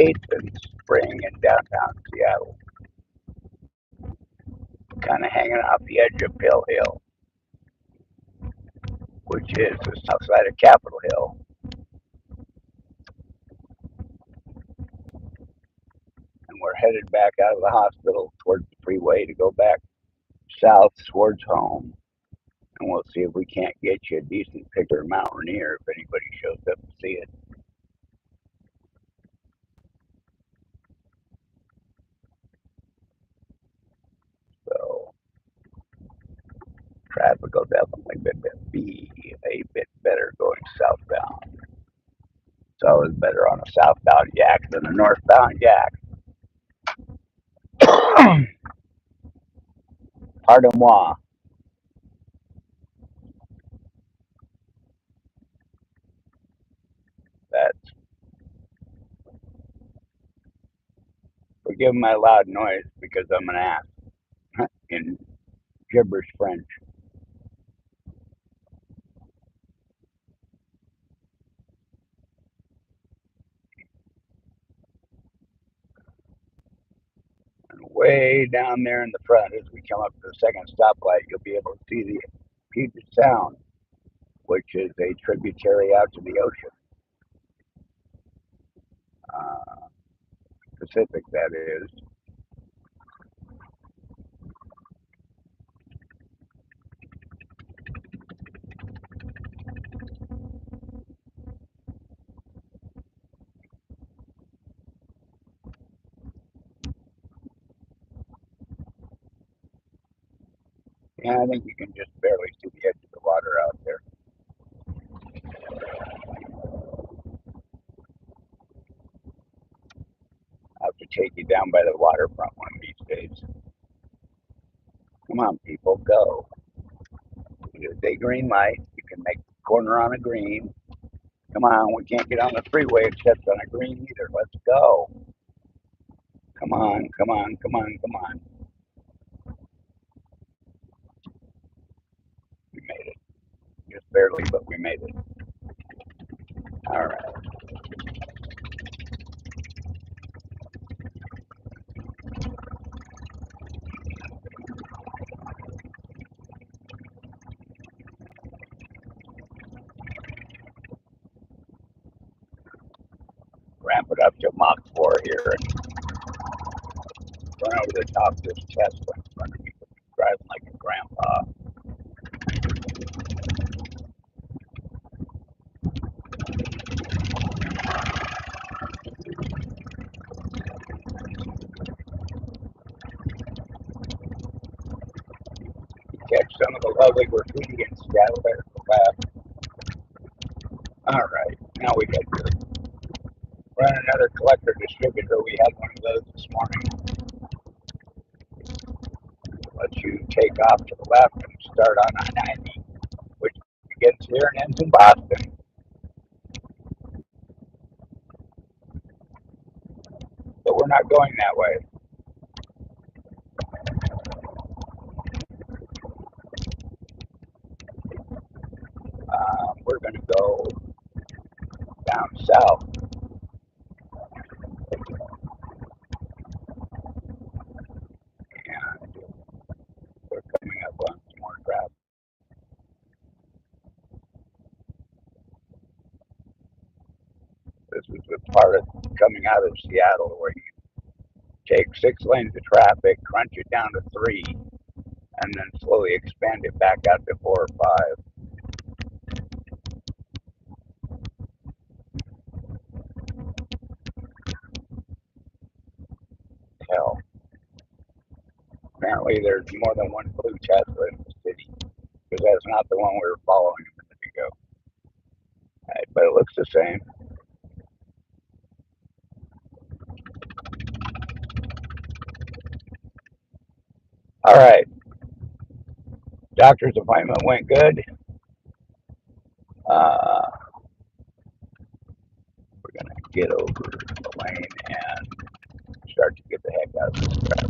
8th and Spring in downtown Seattle, kind of hanging off the edge of Pill Hill, which is the south side of Capitol Hill. And we're headed back out of the hospital towards the freeway to go back south towards home. And we'll see if we can't get you a decent picture of Mount Rainier if anybody shows up to see it. So traffic will definitely be a bit better going southbound. It's always better on a southbound yak than a northbound yak. Pardon-moi. That's forgive my loud noise because I'm an ass in gibberish French. And way down there in the front, as we come up to the second stoplight, you'll be able to see the Puget Sound, which is a tributary out to the ocean. Pacific, that is. Yeah, I think you can just barely see the edge of the water out there. I'll have to take you down by the waterfront one of these days. Come on, people, go. There's a green light. You can make the corner on a green. Come on, we can't get on the freeway except on a green either. Let's go. Come on, come on, come on, come on. We made it. Just barely, but we made it. All right. Ramp it up to Mach 4 here and run over the top of this Tesla in front of me. Driving like a grandpa. Catch some of the lovely graffiti in Seattle there at the left. All right, now we got to run another collector distributor. We had one of those this morning. Let you take off to the left and start on I-90, which begins here and ends in Boston. But we're not going that way. We're going to go down south. And we're coming up on some more traffic. This is the part of coming out of Seattle where you take 6 lanes of traffic, crunch it down to 3, and then slowly expand it back out to 4 or 5. Hell, apparently there's more than one blue Tesla in the city, because that's not the one we were following a minute ago. Right, but it looks the same. All right, doctor's appointment went good. We're gonna get over the lane and start to get the heck out of this traffic.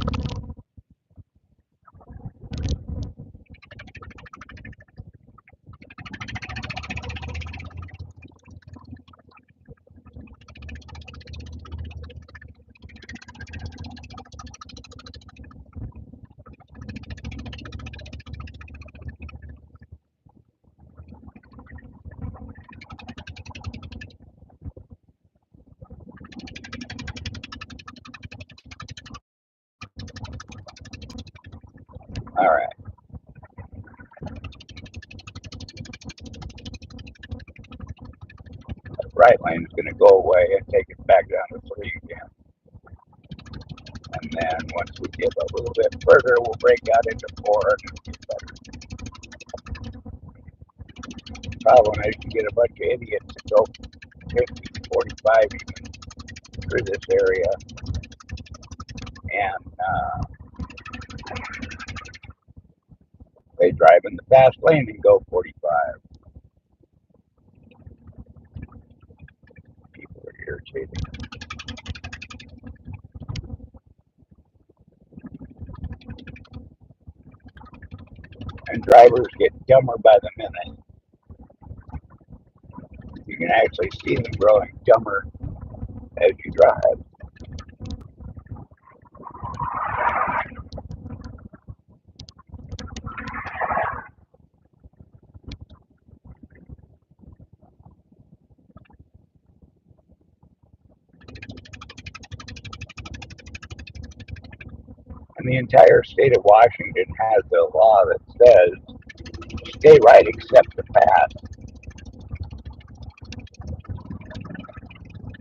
All right, the right lane's going to go away and take it back down to 3 again. And then once we get a little bit further, we'll break out into 4 and it'll get better. Problem is you get a bunch of idiots that go 50, 45 even through this area, and they drive in the fast lane and go 45. People are irritating. And drivers get dumber by the minute. You can actually see them growing dumber as you drive. And the entire state of Washington has a law that says stay right except the path.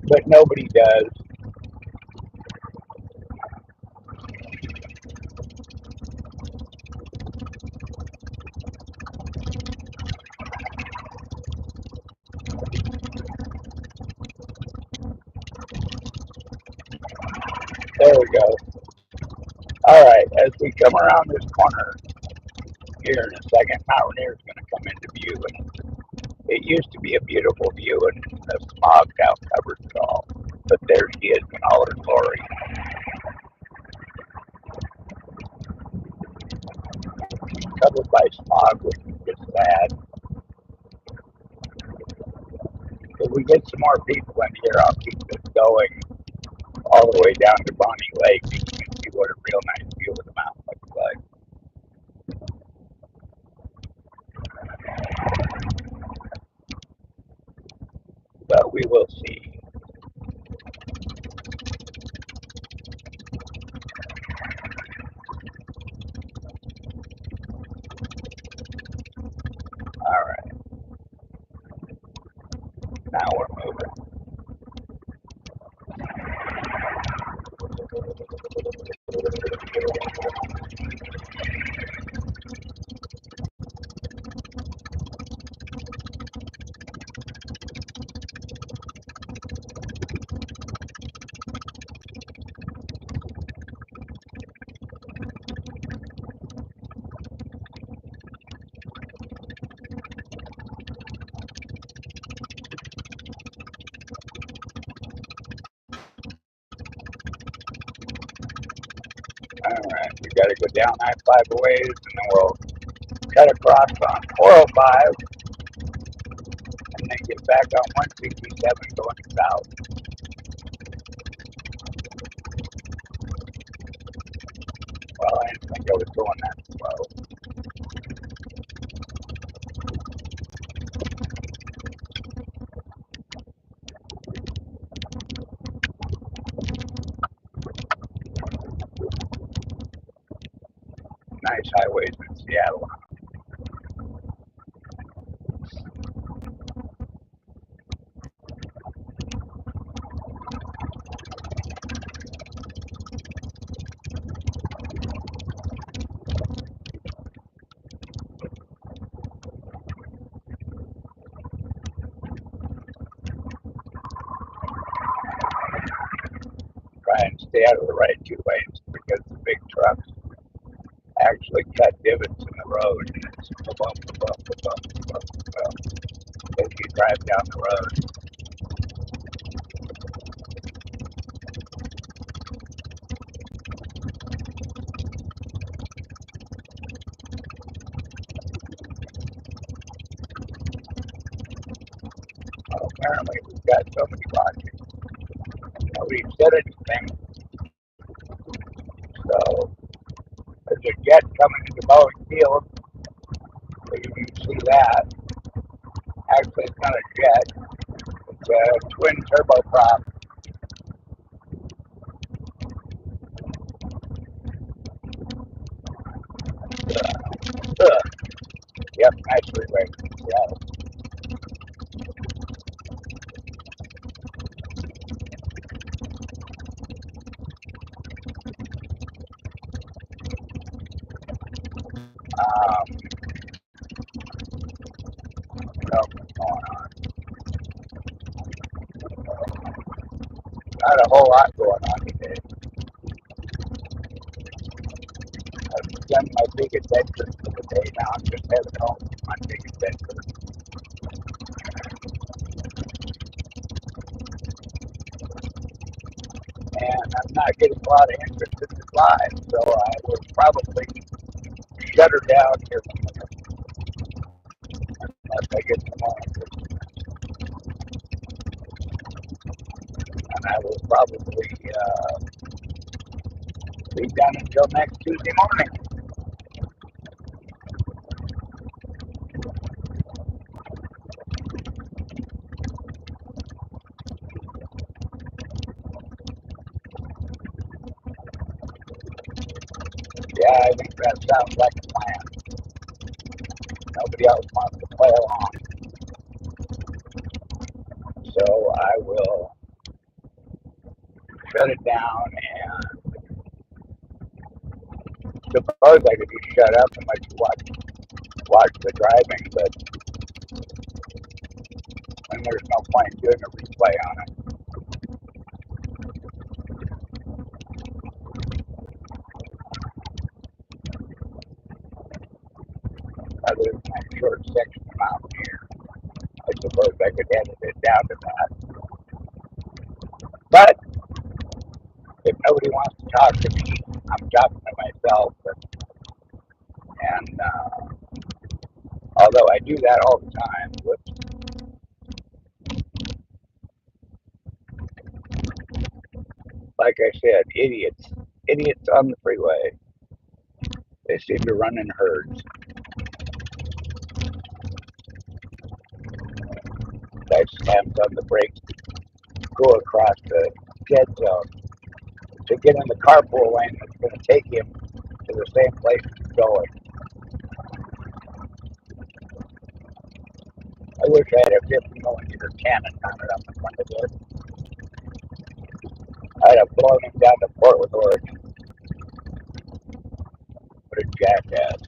But nobody does. There we go. All right, as we come around this corner here in a second, Mount Rainier is going to come into view. And it used to be a beautiful view, and the smog now covers it all. But there she is in all her glory. Covered by smog, which is just sad. If we get some more people in here, I'll keep this going all the way down to Bonnie Lake. You can see what a real nice view of the mountain looks like. But we will see. All right, now we're moving. All right, we got to go down I-5 a ways, and then we'll cut across on 405, and then get back on 167 going south. Well, I didn't think I was going that slow. Nice highways in Seattle. Try and stay out of the right 2 lanes because the big trucks actually cut divots in the road, and it's as you drive down the road. Well, apparently we've got somebody watching. Nobody said anything, so there's a jet coming into Boeing Field. So you can see that. Actually, it's not a jet. It's a twin turboprop. So nice freeway. Yeah. What else is going on? Not a whole lot going on today. I've done my big adventures for the day. Now I'm just headed home from my big adventure. And I'm not getting a lot of interest in this live, so I will probably shut her down here unless I get some more interest. And I will probably be done until next Tuesday morning. Yeah, I think that sounds like a plan. Nobody else wants to play along. So I will shut it down and suppose I could just shut up and let you watch the driving, but then there's no point in doing a replay on it. Other than that short section out here, I suppose I could edit it down to that. But if nobody wants to talk to me, I'm talking to myself. And although I do that all the time, like I said, idiots on the freeway. They seem to run in herds. Guy slams on the brakes, go across the dead zone to get in the carpool lane that's going to take him to the same place he's going. I wish I had a 50 millimeter cannon mounted up in front of it. I'd have blown him down to Portland, Oregon. What a jackass.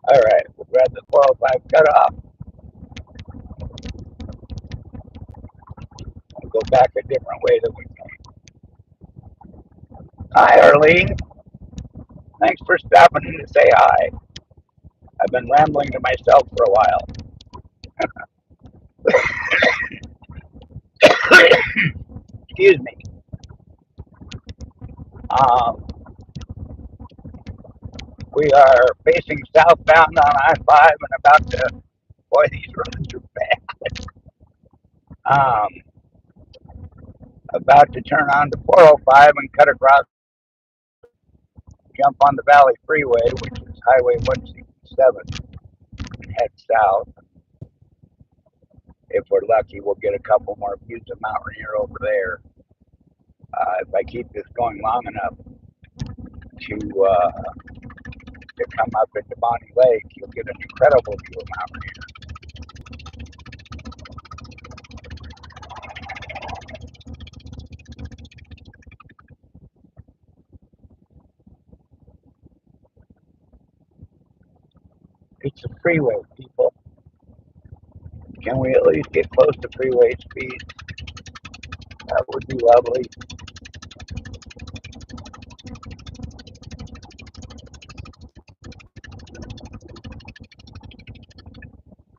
All right, we'll grab the 405 cutoff and go back a different way than we came. Hi, Arlene. Thanks for stopping in to say hi. I've been rambling to myself for a while. Excuse me. Um, we are facing southbound on I-5 and about to, boy, these roads are bad. About to turn on to 405 and cut across, jump on the Valley Freeway, which is Highway 167, and head south. If we're lucky, we'll get a couple more views of Mount Rainier over there. If I keep this going long enough to come up into Bonnie Lake, you'll get an incredible view of Mount Rainier. It's a freeway, people. Can we at least get close to freeway speed? That would be lovely.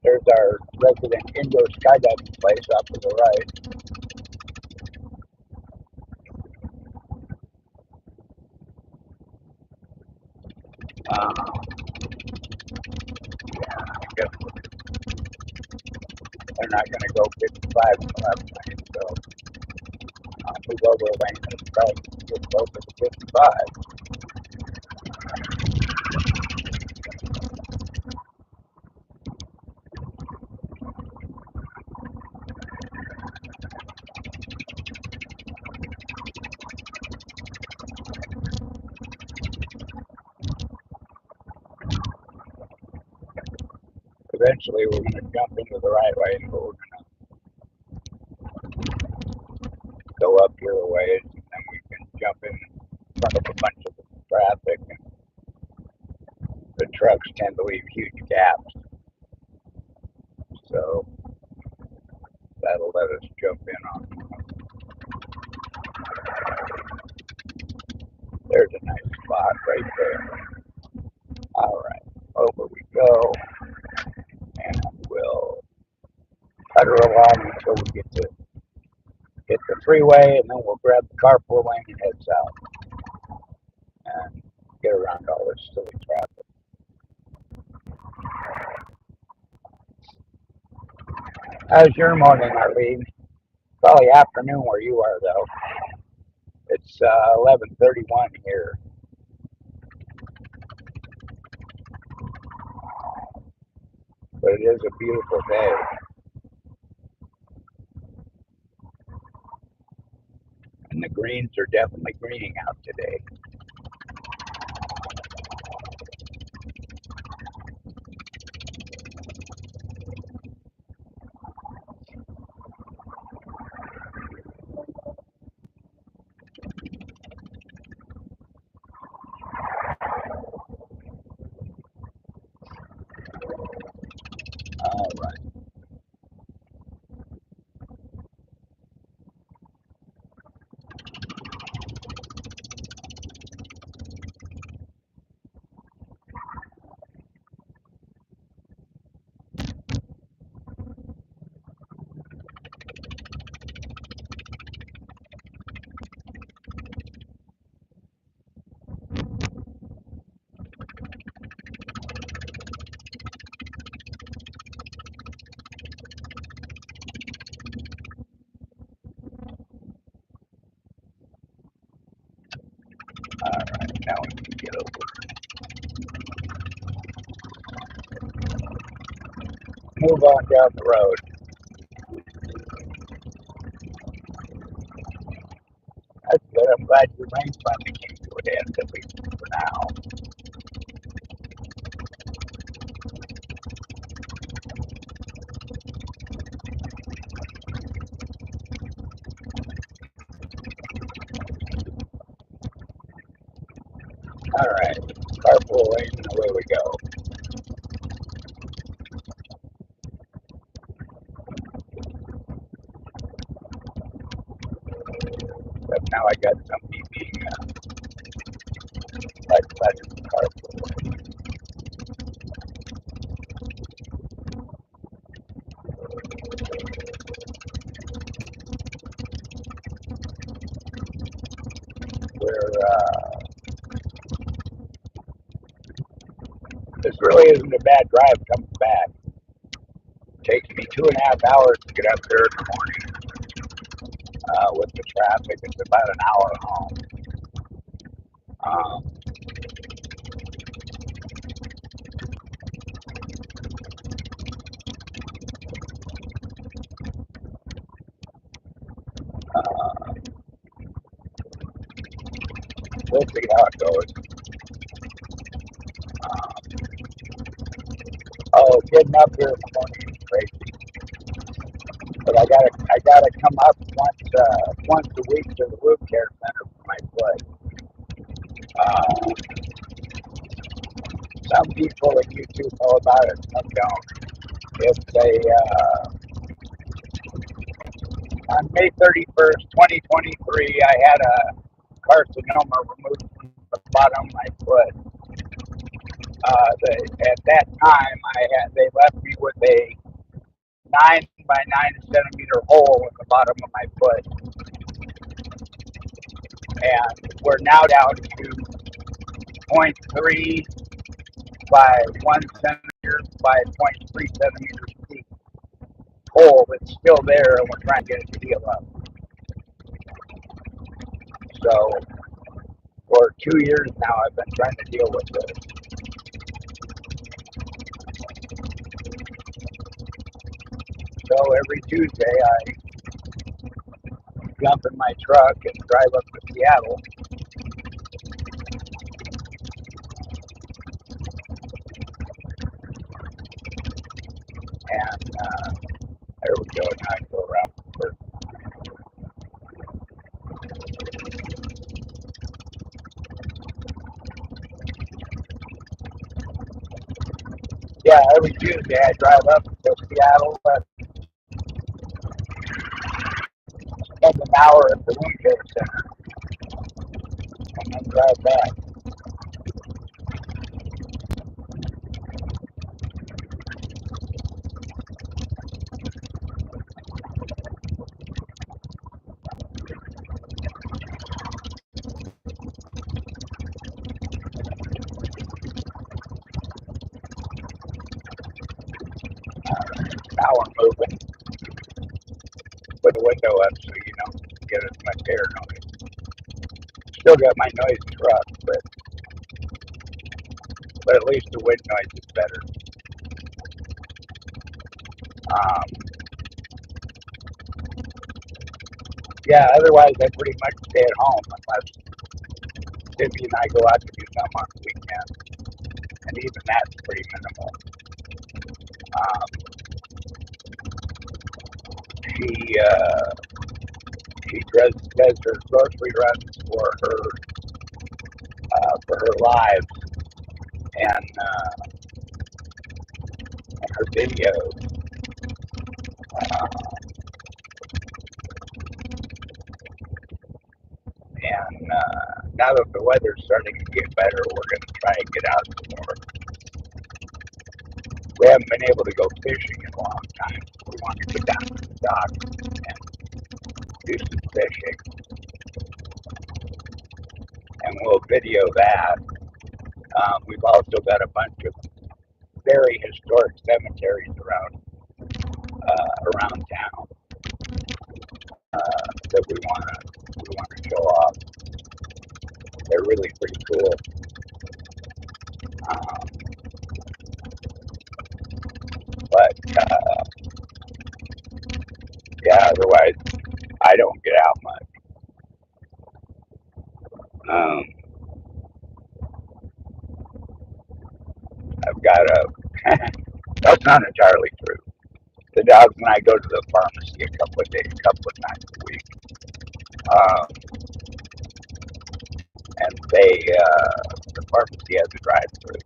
There's our resident indoor skydiving place off to the right. Uh, yeah, I guess they're not going to go 55 in the left lane, so I'll move over a lane and try to get closer to 55. Eventually, we're going to jump into the right lane, but we're going to go up here a ways, and then we can jump in front of a bunch of traffic. And the trucks tend to leave huge gaps, so that'll let us jump in on. There's a nice spot right there. All right, over we go, and we'll putter along until we get to hit the freeway, and then we'll grab the carpool lane and head south and get around all this silly traffic. How's your morning, Arlene? Probably afternoon where you are, though. It's 11:31 here. But it is a beautiful day. And the greens are definitely greening out today. All right. All right. Now we can get over. Move on down the road. That's good. I'm glad your rain finally came to an end, at least for now. All right. Carpool lane, and away we go. But now I got somebody being like in the carpool lane. This really isn't a bad drive coming back. It takes me 2.5 hours to get up here in the morning. With the traffic, it's about an hour home. Um, uh, we'll see how it goes. Um, getting up here in the morning is crazy. But I gotta come up once a week to the wound care center for my foot. Uh, some people on YouTube know about it, some don't. It's on May 31st, 2023, I had a carcinoma removed from the bottom of my foot. At that time, they left me with a 9 by 9 centimeter hole in the bottom of my foot, and we're now down to 0.3 by 1 centimeter by 0.3 centimeters deep hole that's still there, and we're trying to get it to heal up. So for 2 years now, I've been trying to deal with this. So every Tuesday, I jump in my truck and drive up to Seattle. And there we go. Now I go around first. Yeah, every Tuesday I drive up to Seattle and spend an hour at the wound care center and then drive back. Now I'm moving. Put the window up so you don't get as much air noise. Still got my noisy truck, but at least the wind noise is better. Um, yeah, otherwise I pretty much stay at home unless Tiffy and I go out to do something on the weekend, and even that's pretty minimal. Um, she does her grocery runs for her lives and her videos. Uh, and now that the weather's starting to get better, we're going to try and get out some more. We haven't been able to go fishing in a long time. We want to get down to the dock and do some fishing, and we'll video that. We've also got a bunch of very historic cemeteries around town that we want to show off. They're really pretty cool. Um, but yeah, otherwise I don't get out much. Um, I've got a. That's not entirely true. The dogs and I go to the pharmacy a couple of times a week, um, and the pharmacy has a drive-through,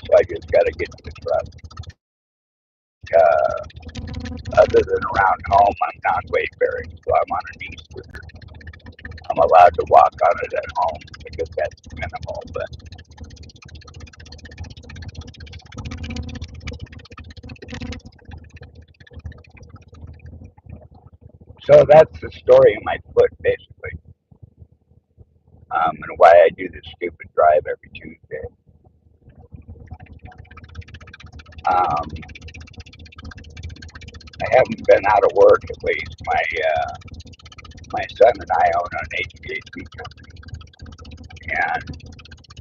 so I just got to get to the truck. Other than around home, I'm not weight bearing, so I'm on an e-scooter. I'm allowed to walk on it at home because that's minimal. But so that's the story of my foot, basically, and why I do this stupid drive every Tuesday. Um, I haven't been out of work at least. My son and I own an HVAC company, and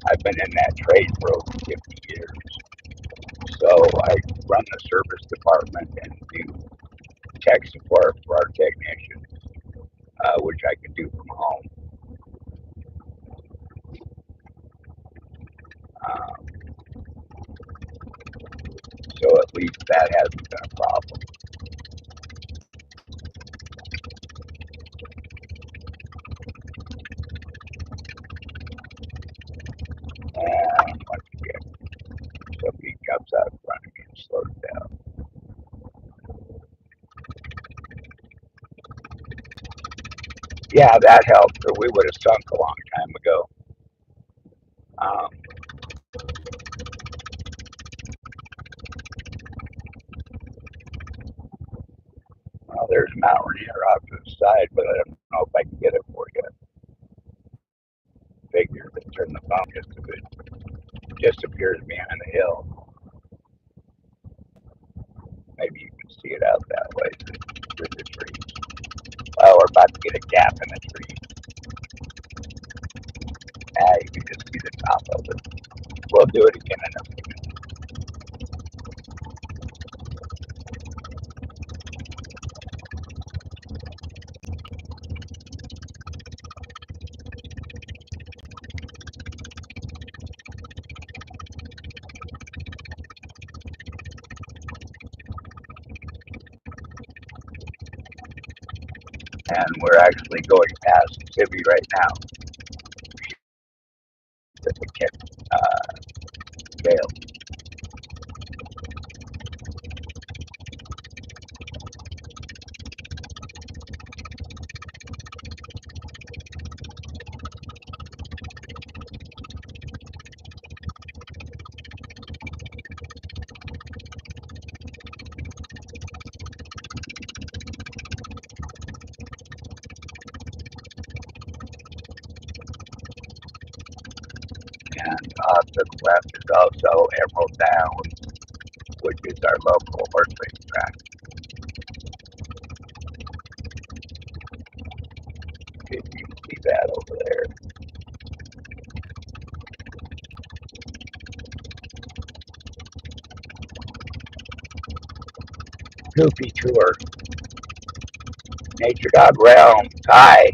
I've been in that trade for over 50 years. So I run the service department and do tech support for our technicians, which I can do from home. Um, so at least that hasn't been a problem. And once again, somebody jumps out in front of me and slows down. Yeah, that helped, or we would have sunk a long time ago. Um, well, there's a mountain here off to the side, but I don't know if I can get it for you. Figure to turn the phone just a bit. disappears behind the hill. Maybe you can see it out that way through the trees. Oh, we're about to get a gap in the tree. You can just see the top of it. We'll do it again in a few minutes. And we're actually going past Sibby right now. That we kept Gale. And off to the left is also Emerald Down, which is our local horse race track. If you can see that over there. Goofy tour. Nature Dog Realm. Hi.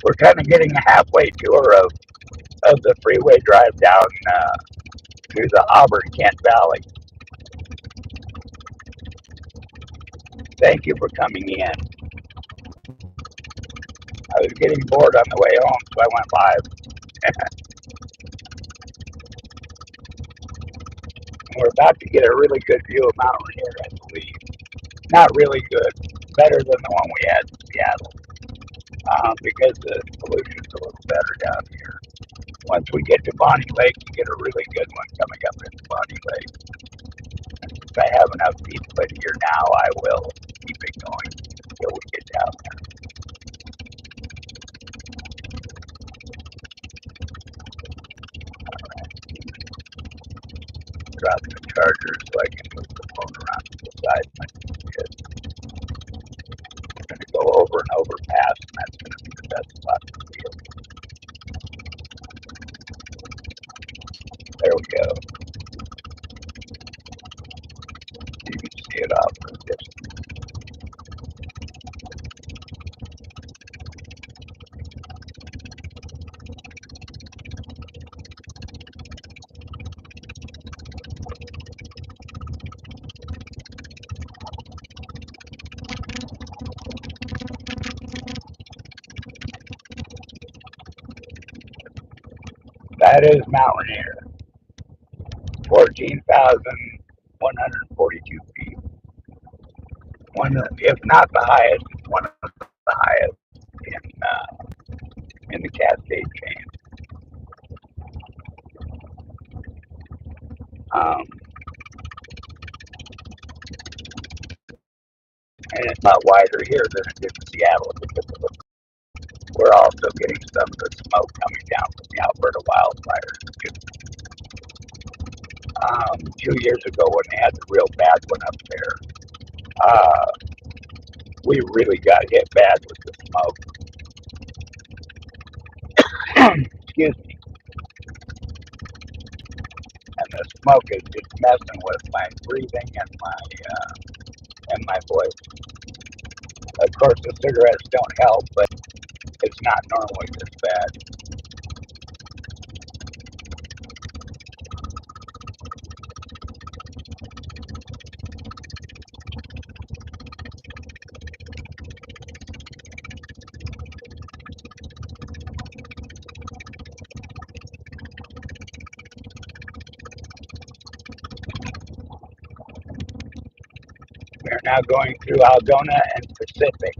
We're kind of getting a halfway tour of the freeway drive down through the Auburn Kent Valley. Thank you for coming in. I was getting bored on the way home, so I went live. We're about to get a really good view of Mount Rainier, I believe. Not really good. Better than the one we had in Seattle. Because the pollution's a little better down here. Once we get to Bonnie Lake, you get a really good one coming up into Bonnie Lake. If I have enough people in here now, I will keep it going until we get down there. Drop the charger so I can move the phone around to the side. I'm going to go over and over past, and that's going to be the best spot to feel. There we go. You can see it off in the distance. That is Mount Rainier, 14,142 feet. If not the highest, it's one of the highest in the Cascade chain. And it's not wider here than it is in Seattle because of the, we're also getting some of the smoke coming down from the Alberta wildfires. 2 years ago when they had the real bad one up there, we really got hit bad with the smoke. Excuse me. And the smoke is just messing with my breathing and my voice. Of course, the cigarettes don't help, but it's not normally this bad. We're now going through Algona and Pacific.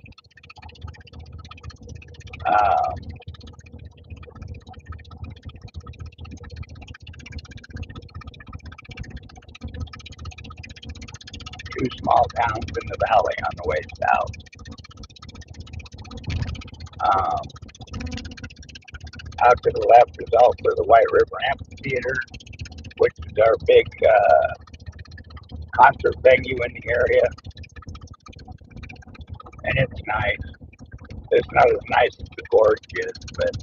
Two small towns in the valley on the way south. Out to the left is also the White River Amphitheater, which is our big concert venue in the area, and it's nice. It's not as nice as the gorge is, but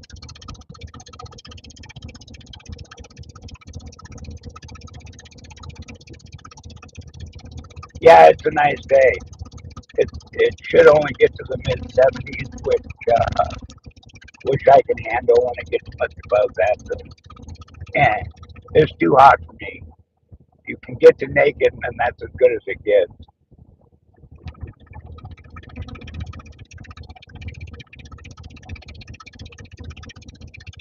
yeah, it's a nice day. It should only get to the mid 70s, which I can handle. When it gets much above that, so, eh, it's too hot for me. You can get to naked, and that's as good as it gets.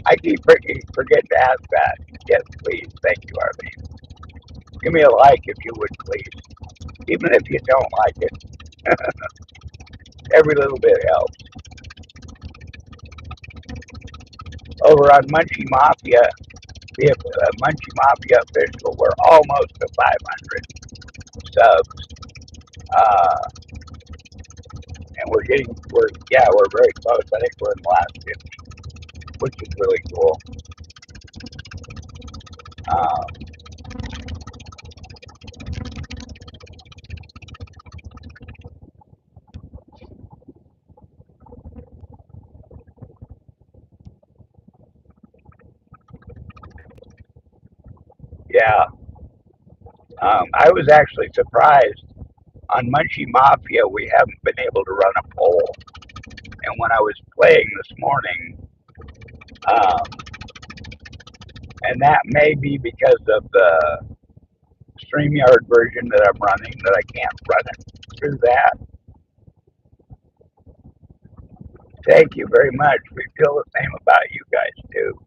I keep forgetting to ask that. Yes, please. Thank you, Arlene. Give me a like if you would, please. Even if you don't like it, every little bit helps. Over on Munchie Mafia, we have Munchie Mafia official. We're almost to 500 subs, and we're very close. I think we're in the last 50, which is really cool. Um, yeah, I was actually surprised. On Munchie Mafia, we haven't been able to run a poll, and when I was playing this morning, um, and that may be because of the StreamYard version that I'm running, that I can't run it through that. Thank you very much. We feel the same about you guys too.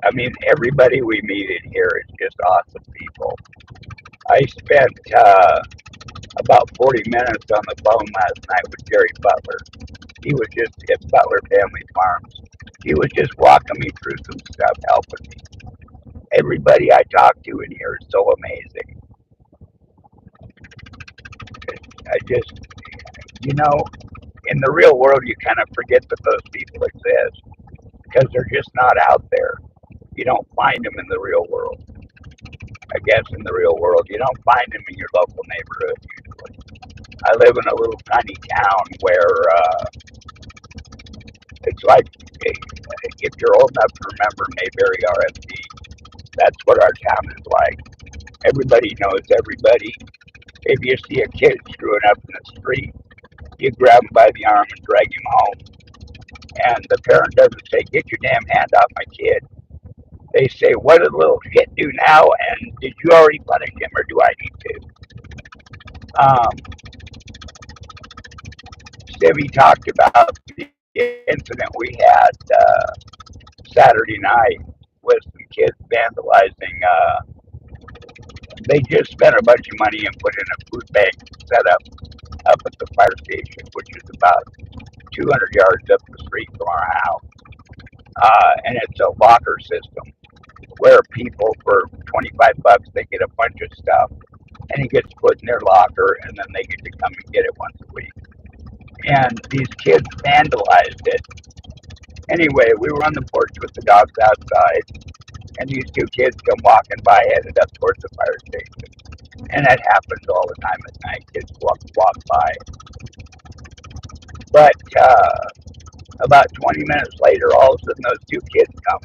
I mean, everybody we meet in here is just awesome people. I spent about 40 minutes on the phone last night with Jerry Butler. He was just at Butler Family Farms. He was just walking me through some stuff, helping me. Everybody I talk to in here is so amazing. I just, you know, in the real world, you kind of forget that those people exist because they're just not out there. You don't find them in the real world. I guess in the real world, you don't find them in your local neighborhood usually. I live in a little tiny town where it's like, if you're old enough to remember Mayberry RFD, that's what our town is like. Everybody knows everybody. If you see a kid screwing up in the street, you grab him by the arm and drag him home. And the parent doesn't say, "Get your damn hand off my kid." They say, "What did the little shit do now? And did you already punish him, or do I need to?" Stevie talked about the incident we had Saturday night with some kids vandalizing. They just spent a bunch of money and put in a food bank set up at the fire station, which is about 200 yards up the street from our house. And it's a locker system where people for 25 bucks they get a bunch of stuff and it gets put in their locker and then they get to come and get it once a week. And these kids vandalized it. Anyway, we were on the porch with the dogs outside, and these two kids come walking by, headed up towards the fire station. And that happens all the time at night. Kids walk by. But about 20 minutes later, all of a sudden, those two kids come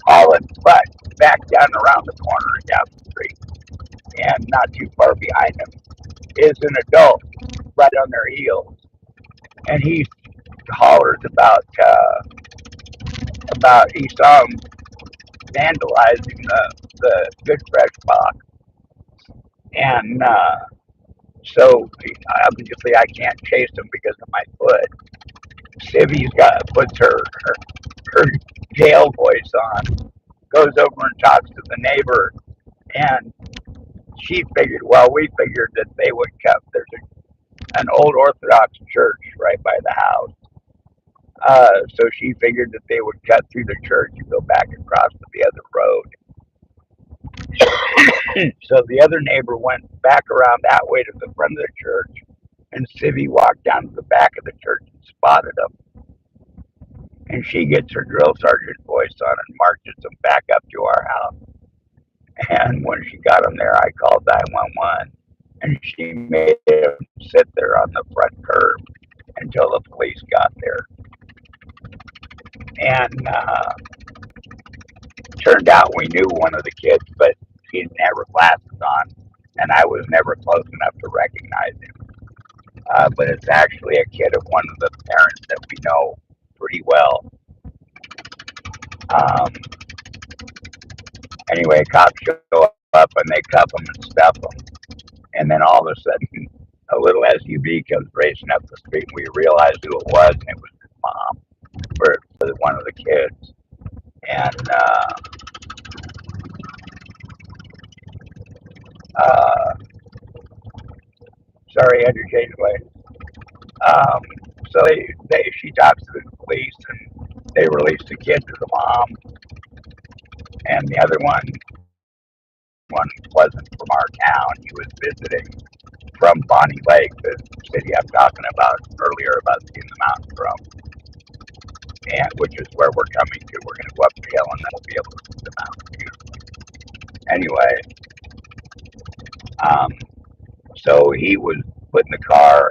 hauling butt back down around the corner and down the street. And not too far behind them is an adult right on their heels. And he hollers about he saw him vandalizing the Good Fresh box. And so obviously I can't chase him because of my foot. Sivvy's puts her jail voice on, goes over and talks to the neighbor, and we figured that they would cut. There's an old Orthodox church right by the house. So she figured that they would cut through the church and go back across to the other road. So the other neighbor went back around that way to the front of the church, and Civvy walked down to the back of the church and spotted him. And she gets her drill sergeant voice voice on and marches them back up to our house. And when she got them there, I called 911, and she made him sit there on the front curb until the police got there. And turned out we knew one of the kids, but he didn't have her glasses on, and I was never close enough to recognize him. But it's actually a kid of one of the parents that we know pretty well. Um, anyway, cops show up and they cuff him and stuff him. And then all of a sudden, a little SUV comes racing up the street. And we realized who it was, and it was his mom, for one of the kids. And uh, sorry, I had to change the way. Um, so she talks to the police, and they release the kid to the mom, and the other one wasn't from our town. He was visiting from Bonnie Lake, the city I'm talking about earlier about seeing the mountain from, and which is where we're coming to. We're going to go up the hill, and then we'll be able to see the mountain beautifully. Anyway, so he was put in the car,